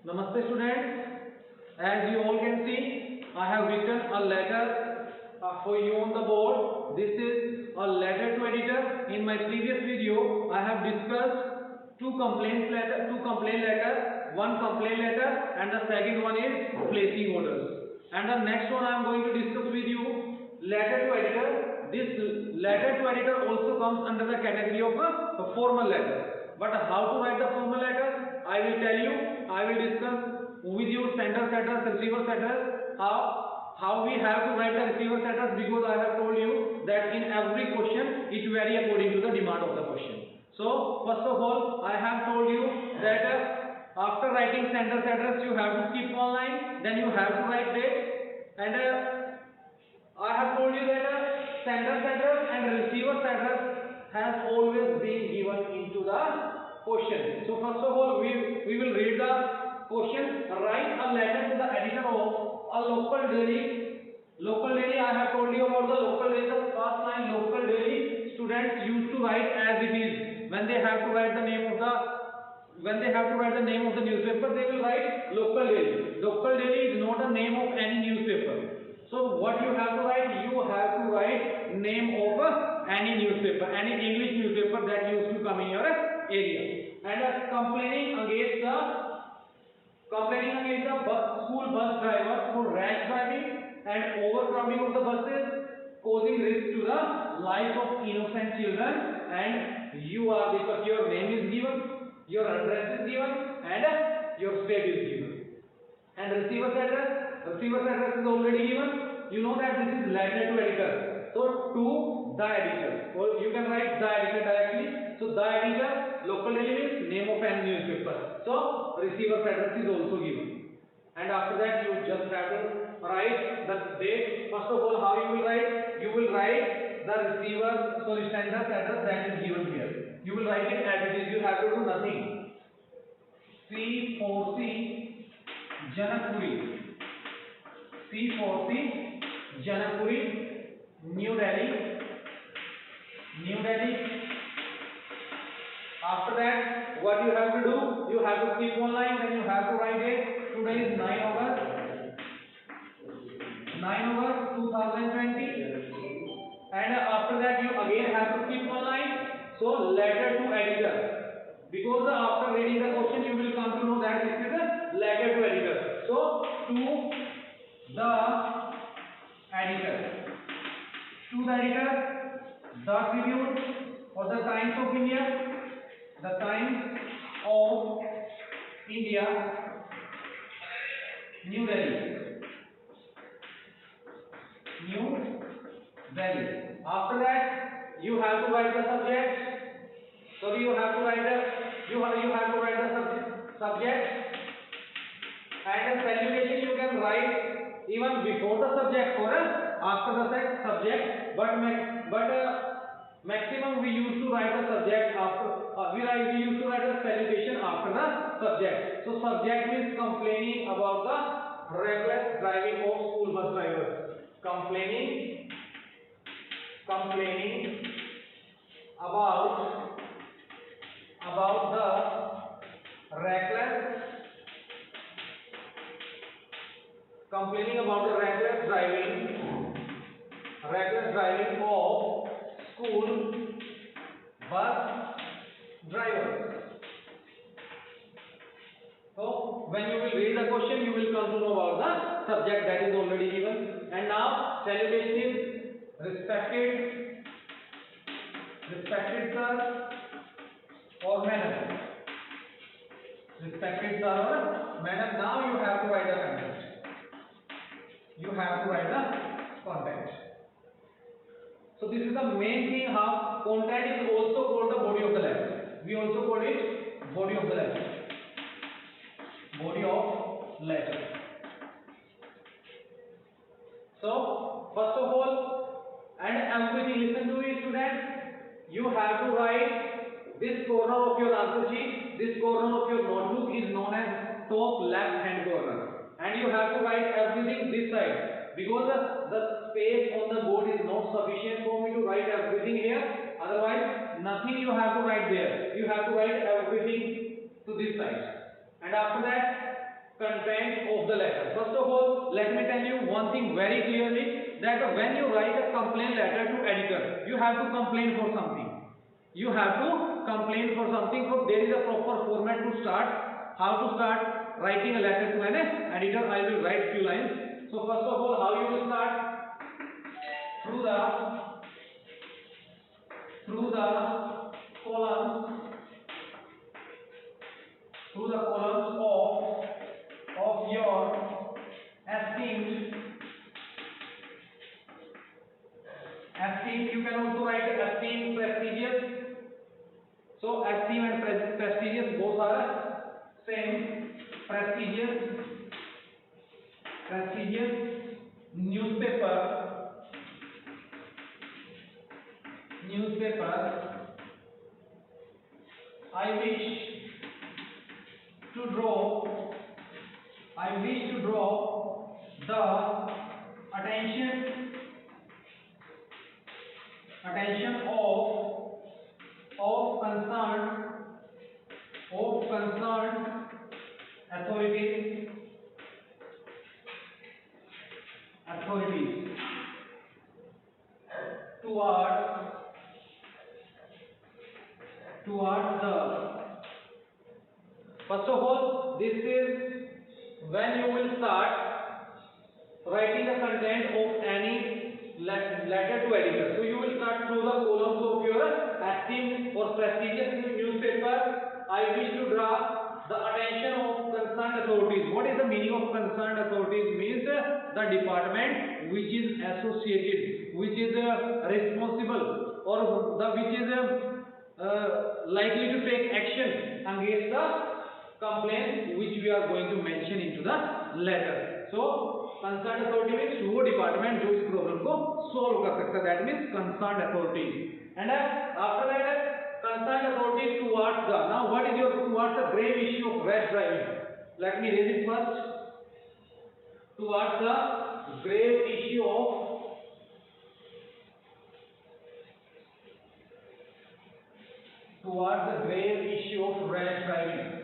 Namaste students. As you all can see, I have written a letter for you on the board. This is a letter to editor. In my previous video, I have discussed two complaint letter, one complaint letter, and the second one is placing orders. And the next one I am going to discuss with you letter to editor. This letter to editor also comes under the category of a formal letter. But how to write the formal letter? I will tell you. I will discuss with you sender address, receiver address, how we have to write the receiver address, because I have told you that in every question it vary according to the demand of the question. So first of all, I have told you that after writing sender address you have to skip one line, then you have to write date, and I have told you that sender address and receiver address has always been given into the question. So first of all, we will read the question. Write a letter to the editor of a local daily. Local daily, I have told you about the local daily. The first line, local daily, students used to write as it is. When they have to write the name of the newspaper, they will write local daily. Local daily is not a name of any newspaper. So what you have to write? You have to write name of any newspaper, any English newspaper that used to come in your area. And complaining against the school bus drivers for rash driving and overcrowding of the buses, causing risk to the life of innocent children. And you are the your name is given, your address is given, and your state is given. And receiver's address is already given. You know that this is letter to editor. So to the editor, or you can write the editor directly. So the editor, local daily means name of any newspaper. So receiver's address is also given. And after that you just have to write the date. First of all, how you will write? You will write the sender's address that is given here. You will write it as it is. You have to do nothing. C4C Janakpuri. C4C Janakpuri, New Delhi. After that, what you have to do? You have to skip one line, then you have to write it. Today is 9 August 2020. And after that, you again have to skip one line. So letter to editor. Because after reading the question, you will come to know that this is a letter to editor. So to the editor, the Tribune or the Times of India, New Delhi. After that, you have to write the subject. So you have to write the subject, and the salutation you can write even before the subject or after the subject, but maximum we used to write the subject after we used to write the salutation after the subject. So subject means complaining about the reckless driving of school bus drivers. Complaining about the reckless driving of school bus drivers. So when you will read the question, you will come to know about the subject that is already given. And now salutation is respected sir or madam. Respected sir or madam. Now you have to write the content. So this is the main thing. How content is also called the body of the letter. We also call it body of the letter. So first of all, and everything, listen to it, students. You have to write this corner of your answer sheet. This corner of your notebook is known as top left hand corner, and you have to write everything this side, because the space on the board is not sufficient for me to write everything here. Otherwise, nothing you have to write there. You have to write everything to this side. And after that, content of the letter. First of all, let me tell you one thing very clearly, that when you write a complaint letter to editor, you have to complain for something. You have to complain for something. So there is a proper format to start. How to start writing a letter to an editor? I will write few lines. So first of all, how you will start? Through the columns, of your esteemed, you can also write esteemed, prestigious. So esteemed and prestigious both are same. Prestigious newspaper. I wish to draw the attention of concerned authorities towards the. First of all, this is when you will start writing the content of any letter to editor. So you will start through the columns of your esteemed or prestigious newspaper. I wish to draw the attention of concerned authorities. What is the meaning of concerned authorities? Means the department which is associated, which is responsible, or the which is likely to take action against the complaint which we are going to mention into the letter. So concerned authority means वो department जो इस problem को solve कर सकता है, that means concerned authority. And after that, concerned authority towards the. Now what is your towards the grave issue of rash driving? Let me raise it first. Towards the grave issue of rash driving.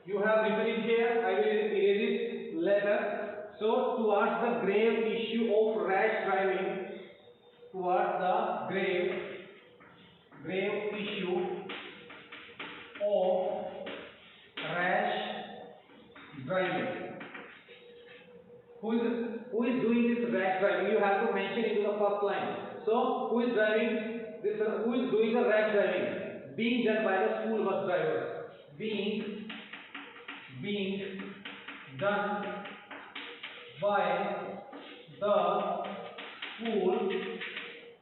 You have written it here. I will erase it later. So towards the grave issue of rash driving. Towards the grave issue of rash driving. Who is doing this rash driving? You have to mention into the first line. So who is driving this? Who is doing the rash driving? Being done by the school bus drivers. Being done by the school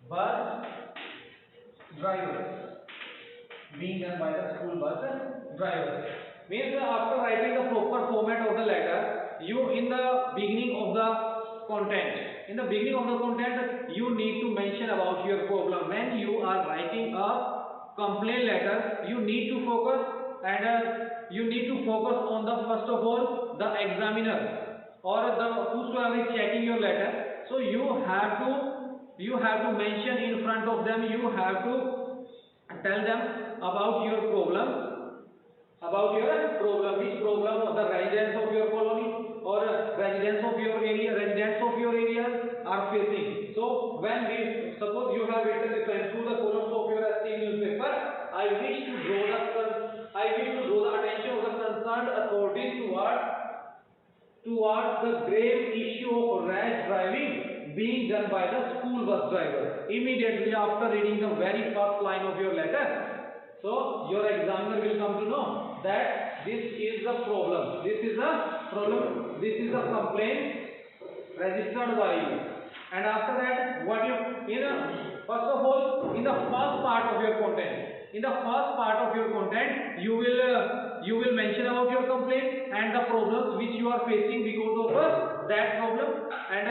bus drivers. Being done by the school bus drivers. Means after writing the proper format of the letter, you in the beginning of the content, you need to mention about your problem. When you are writing a complaint letter, you need to focus on the first of all the examiner or the whosoever is checking your letter. So you have to mention in front of them. You have to tell them about your problem. Which problem of the residents of your colony or residents of your area are facing. So when we suppose you have written this line through the columns of your esteemed newspaper, I wish to draw the attention of the concerned authorities towards the grave issue of rash driving being done by the school bus driver. Immediately after reading the very first line of your letter, so your examiner will come to know that this is the problem. This is the complaint registered by you. And after that, first of all, in the first part of your content, you will mention about your complaint and the problems which you are facing because of that problem, and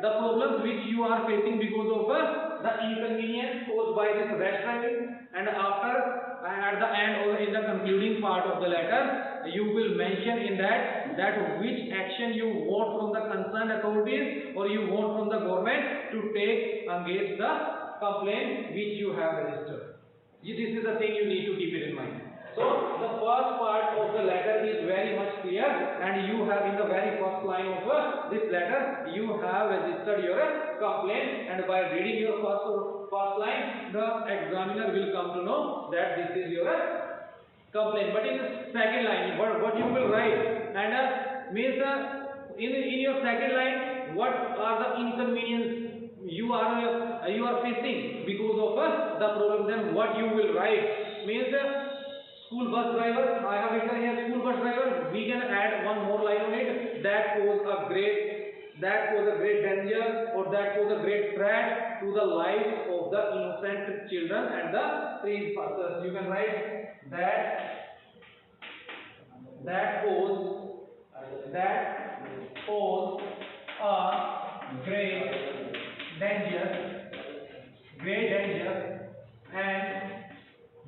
the problems which you are facing because of the inconvenience caused by this rash driving. And at the end or in the concluding part of the letter, you will mention in that which action you want from the concerned authorities or you want from the government to take against the complaint which you have registered. This is the thing you need to keep it in mind. So the first part of the letter is very have in the very first line of this letter, you have registered your complaint, and by reading your first line, the examiner will come to know that this is your complaint. But in the second line, what you will write, and means in your second line, what are the inconvenience you are facing because of the problem? Then what you will write means school bus driver. I have written here school bus driver. We can add one more line on it, that pose a great danger, or that pose a great threat to the lives of the innocent children and the trespassers. You can write that pose a danger and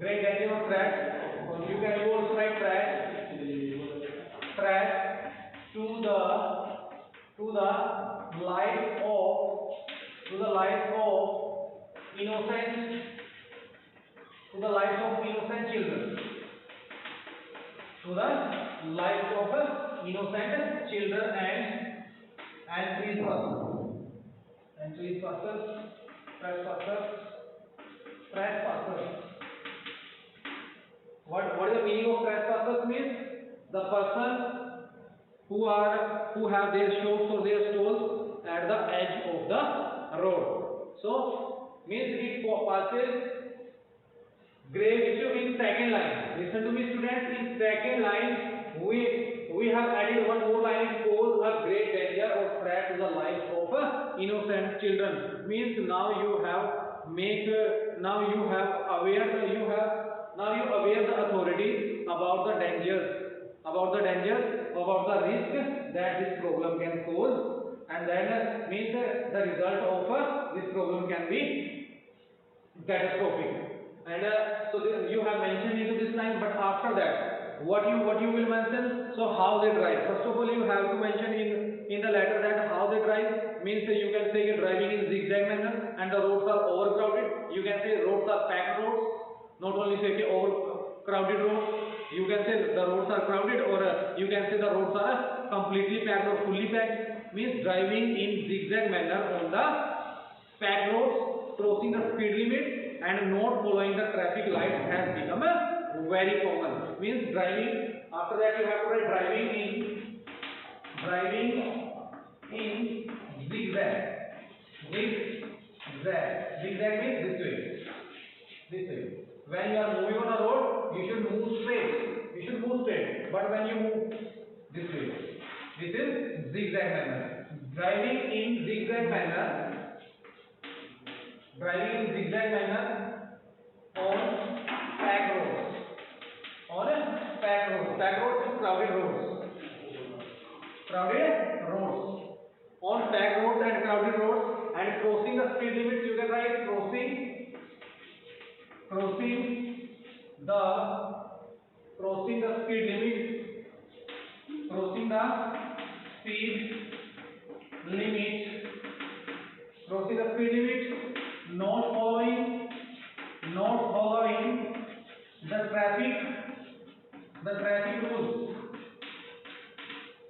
great danger or threat. You can also write threat to the life of innocent children. To the life of innocent children and trespassers. What is the meaning of trespassers? Means the person who have their shops or their stalls at the edge of the road. So means it passes grave issue in second line. Listen to me, students. In second line, we have added one more line. It pose a great danger or threat to the life of innocent children. Means now you aware the authorities about the dangers, about the risk that this problem can cause, and then means the result of this problem can be catastrophic. And you have mentioned into this line, but after that, what you will mention? So how they drive. First of all, you have to mention in the letter that how they drive. Means you can say driving in zigzag manner, and the roads are overcrowded. You can say roads are packed roads. Not only say overcrowded roads. You can say the roads are crowded, or you can say the roads are completely packed or fully packed. Means driving in zigzag manner on the packed roads, crossing the speed limit, and not following the traffic lights has become very common. Means driving. After that, you have to write driving in zigzag. Zigzag means this way. When you are moving on a road, you should move straight. But when you move this way, this is zigzag manner. Driving in zigzag manner on packed roads. Packed roads is crowded roads. On packed roads and crowded roads, and crossing the speed limits, you can write crossing the speed limit. Crossing the speed limit. Not following the traffic rules.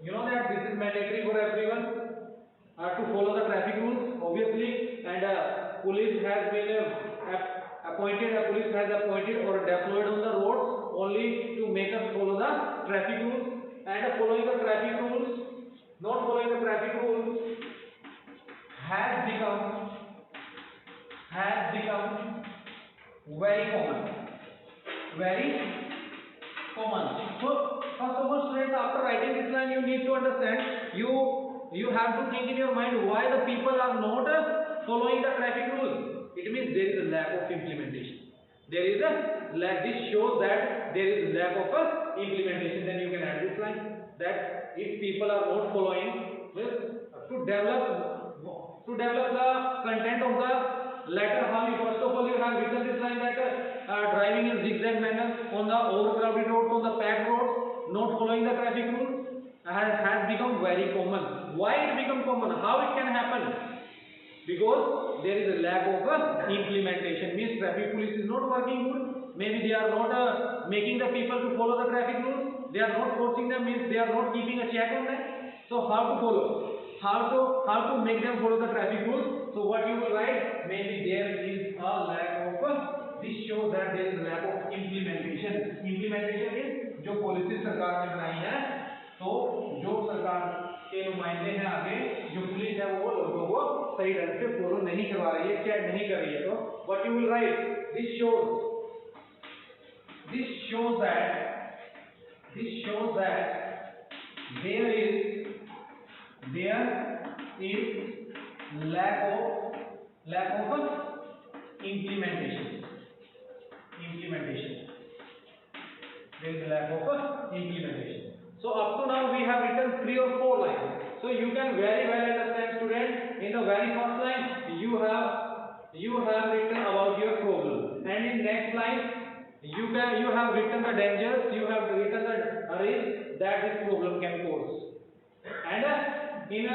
You know that this is mandatory for everyone to follow the traffic rules, obviously, and police has appointed or deployed on the roads only to make us follow the traffic rules. And not following the traffic rules has become very common. So first of all, students, after writing this line, you need to understand, you have to think in your mind why the people are not following the traffic rules. It means there is a lack of implementation. This shows that there is a lack of implementation. Then you can add this line, that if people are not following, to develop the content of the letter, first of all you have written this line that driving in zigzag manner on the overcrowded roads, on the packed roads, not following the traffic rules has become very common. Why it become common? How it can happen? Because there is a lack of implementation. Means traffic police is not working good. Maybe they are not making the people to follow the traffic rules. they are not forcing them, means they are not keeping a check on them. So how to follow? How to make them follow the traffic rules? So what you will write? Maybe there is a lack of, this shows that there is a lack of implementation. Implementation is जो policy सरकार ने बनाई है, तो जो सरकार के नुमाइंदे हैं आगे, जो पुलिस है वो लोगों को सही ढंग से फॉलो नहीं करवा रही है, चेक नहीं कर रही है. तो what you will write? This shows that there is lack of implementation. There is a lack of implementation. So up to now we have written 3 or 4 lines. So you can very well understand, students. In the very first line you have written about your problem, and in next line you have written the dangers, you have written the risk that this problem can cause. And in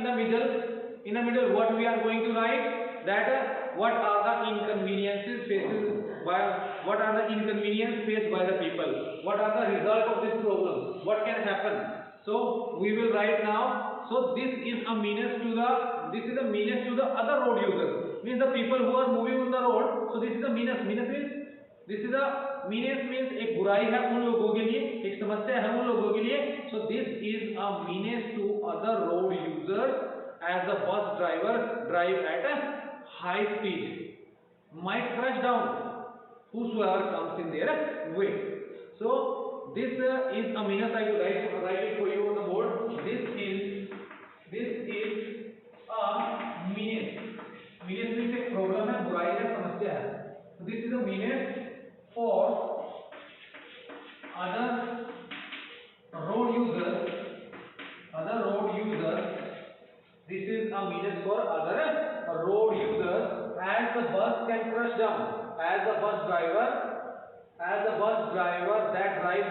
the middle what we are going to write, that what are the inconveniences faced by the people, what are the result of this problem, what can happen. So we will write now. So this is a menace to the other road users, means the people who are moving on the road. So this is a menace means एक बुराई है उन लोगों के लिए, एक समस्या है उन लोगों के लिए. So this is a menace to other road users as the bus driver drive at a high speed, might crash down whosoever comes in their way. So this is a menace. I will write it for you on the board. This is a menace. Menace means एक problem है, बुराई है, समस्या है. So this is a menace for other road users. This is a menace for other road users, as the bus can crash down, as the bus driver that drive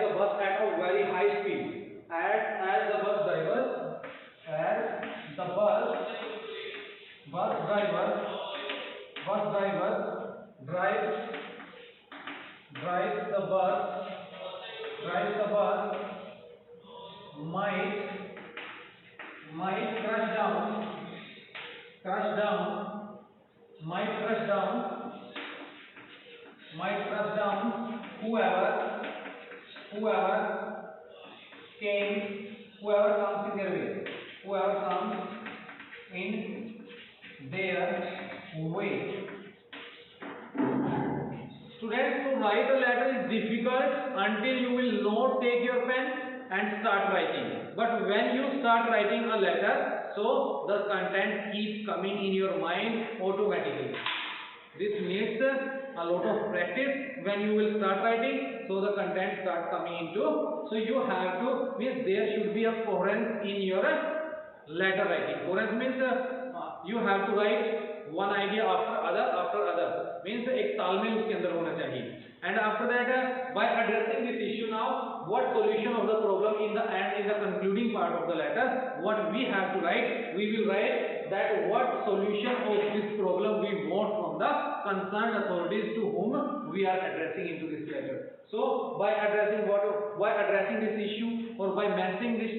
the bus at a very high speed, as the bus driver drives the bus might crash down whoever comes in their way, Students, to write a letter is difficult until you will not take your pen and start writing. But when you start writing a letter, so the content keeps coming in your mind automatically. This needs a lot of practice. When you will start writing, so the content starts coming into. So you have to, means there should be a coherence in your letter writing. Coherence means you have to write one idea after other. Means एक तालमेल उसके अंदर होना चाहिए. And after that, by addressing this issue now, what solution of the problem in the end, in the concluding part of the letter, what we have to write, we will write that what solution of this problem we want from the concerned authorities to whom we are addressing into this letter. So by addressing this issue, or by mentioning this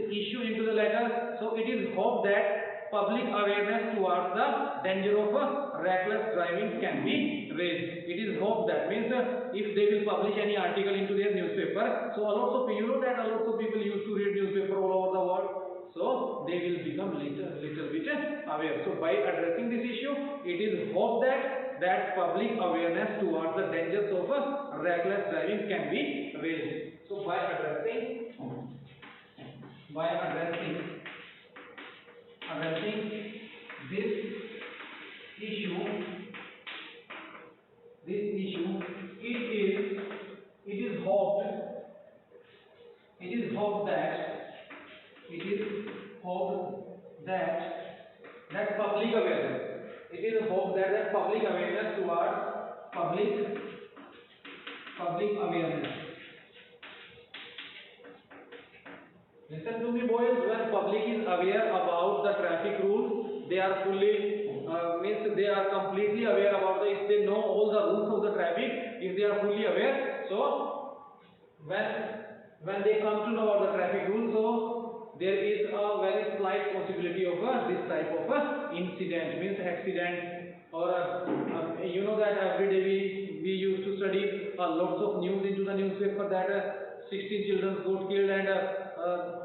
issue into the letter, so it is hoped that public awareness towards the danger of reckless driving can be raised. It is hoped that, means if they will publish any article into their newspaper, so a lot of people, you know that a lot of people used to read newspaper all over the world, so they will become little bit aware. So by addressing this issue, it is hoped that public awareness towards the dangers of reckless driving can be raised. So by addressing this issue, it is hoped that public awareness. It is hoped that public awareness towards public awareness. Listen to me, boys. When public is aware about the traffic rules, they are they are completely aware about if they know all the rules of the traffic, if they are fully aware, so when when they come to know about the traffic rules, so there is a very slight possibility of this type of incident, means accident, or you know that every day we used to study lots of news into the newspaper that 16 children got killed and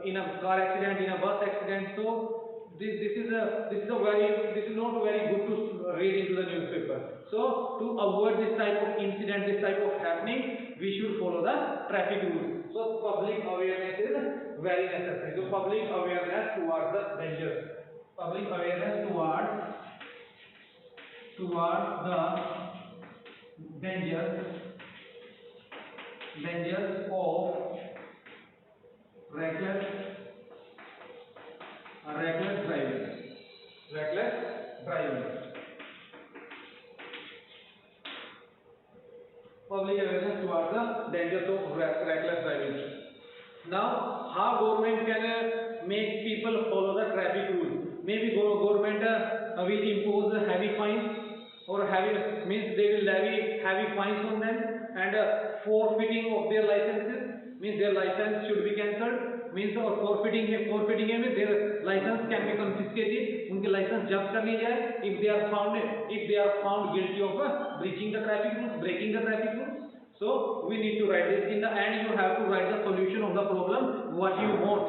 in a car accident, in a bus accident. So this is not very good to read into the newspaper. So to avoid this type of incident, this type of happening, we should follow the traffic rules. So public awareness is very necessary. So public awareness towards the dangers, public awareness towards the dangers of reckless driving. Reckless driving. Public awareness towards the dangers of reckless driving. Now, how government can make people follow the traffic rules? Maybe government will impose heavy fines, or heavy means they will levy heavy fines on them, and forfeiting of their licenses, means their license should be cancelled, means or forfeiting means their license can be confiscated, उनके license जब्त कर ली जाए if they are found guilty of breaching the traffic rules, breaking the traffic rules. So we need to write this. In the end, you have to write the solution of the problem, what you want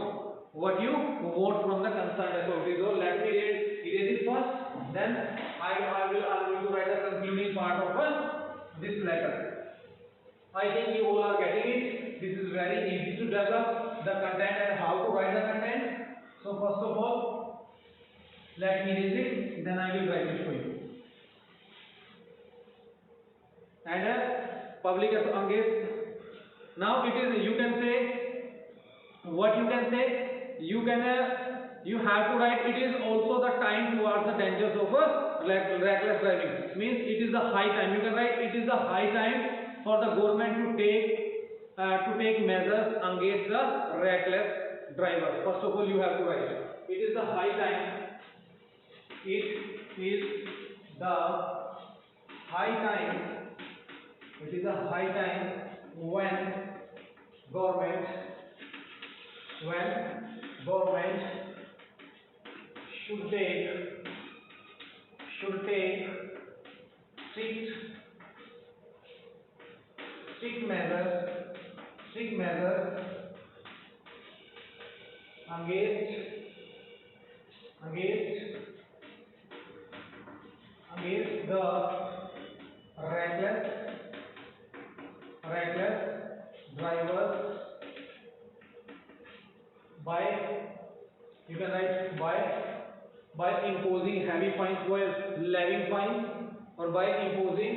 from the concerned authorities. So let me erase it first, then I'm going to write the concluding part of this letter. I think you all are getting it. This is very easy to develop the content and how to write the content. So first of all, let me erase it, then I will write it for you. And public against. Now it is, you can say, what you can say, you have to write it is also the time towards the dangers of reckless driving, means it is the high time. You can write it is the high time for the government to take measures against the reckless drivers. First of all, you have to write it is the high time. It is the high time. It is a high time when government should take strict measures against the reckless drivers by, you can write by imposing heavy fines, by levying fines, or by imposing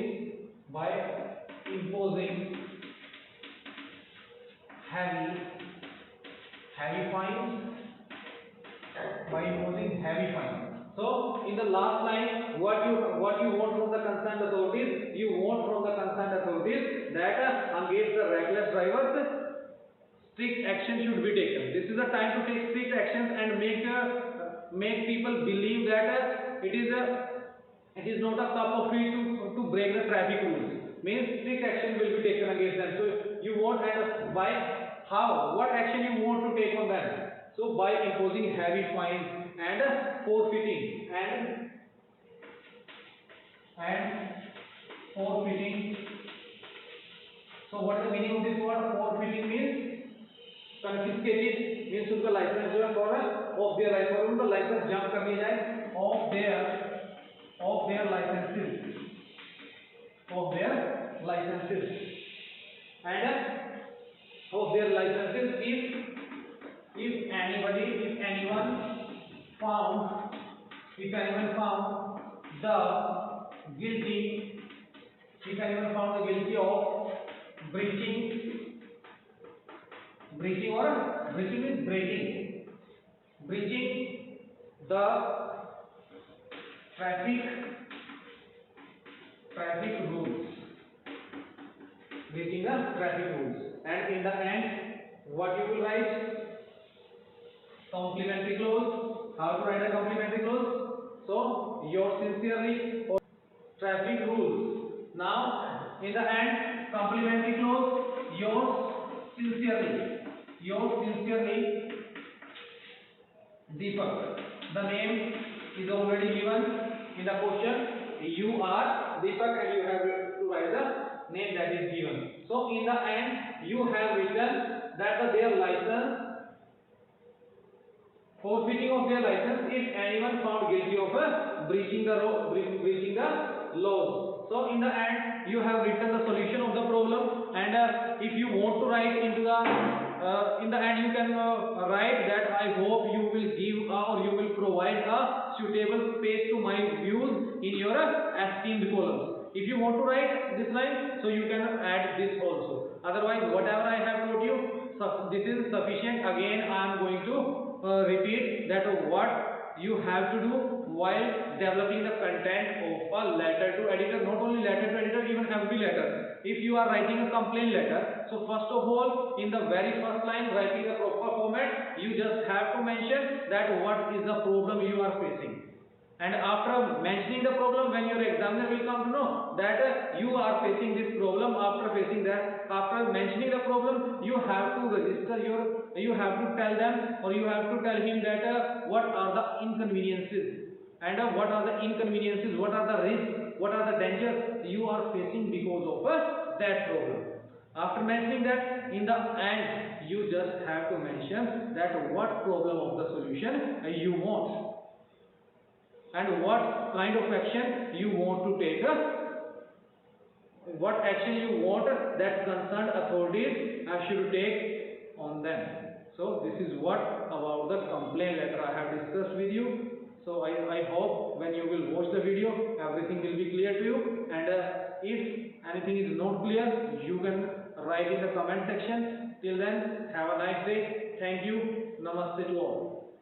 heavy fines, by imposing heavy fines. So in the last line, what you want from the concerned authorities? You want from the concerned authorities that against the reckless drivers, strict action should be taken. This is the time to take strict actions and make people believe that it is not a cup of tea to break the traffic rules. Means strict action will be taken against them. So you want, and by how? What action you want to take on them? So by imposing heavy fines and forfeiting forfeiting. So what is the meaning of this word? Forfeiting means confiscated, means उनका licence जो है for of their license, और उनका licence जब्त कर लिया जाए of their licenses, and of their licenses if anyone found the guilty of breaching means breaching the traffic rules, and in the end, what you will write? Complimentary clause. How to write a complimentary clause? So yours sincerely, or traffic rules. Now in the end, complimentary clause, yours sincerely, yours sincerely, Deepak. The name is already given in the question. You are Deepak and you have to write the name that is given. So in the end, you have written that their license, forfeiting of their license if anyone found guilty of breaching the laws. So in the end, you have written the solution of the problem, and if you want to write into the in the end, you can write that I hope you will give or you will provide a suitable space to my views in your esteemed columns. If you want to write this line, so you can add this also. Otherwise, whatever I have told you, this is sufficient. Again, I am going to repeat that what you have to do while developing the content of a letter to editor. Not only letter to editor, even every letter. If you are writing a complaint letter, so first of all, in the very first line, writing the proper format, you just have to mention that what is the problem you are facing. And after mentioning the problem, when your examiner will come to know that you are facing this problem, after facing that, after mentioning the problem, you have to register you have to tell them or you have to tell him that what are the inconveniences and what are the inconveniences, what are the risks, what are the dangers you are facing because of that problem. After mentioning that, in the end, you just have to mention that what problem of the solution you want and what kind of action you want to take, what action you want that concerned authorities should take on them. So this is what about the complaint letter I have discussed with you. So I hope when you will watch the video, everything will be clear to you, and if anything is not clear, you can write in the comment section. Till then, have a nice day. Thank you. Namaste to all.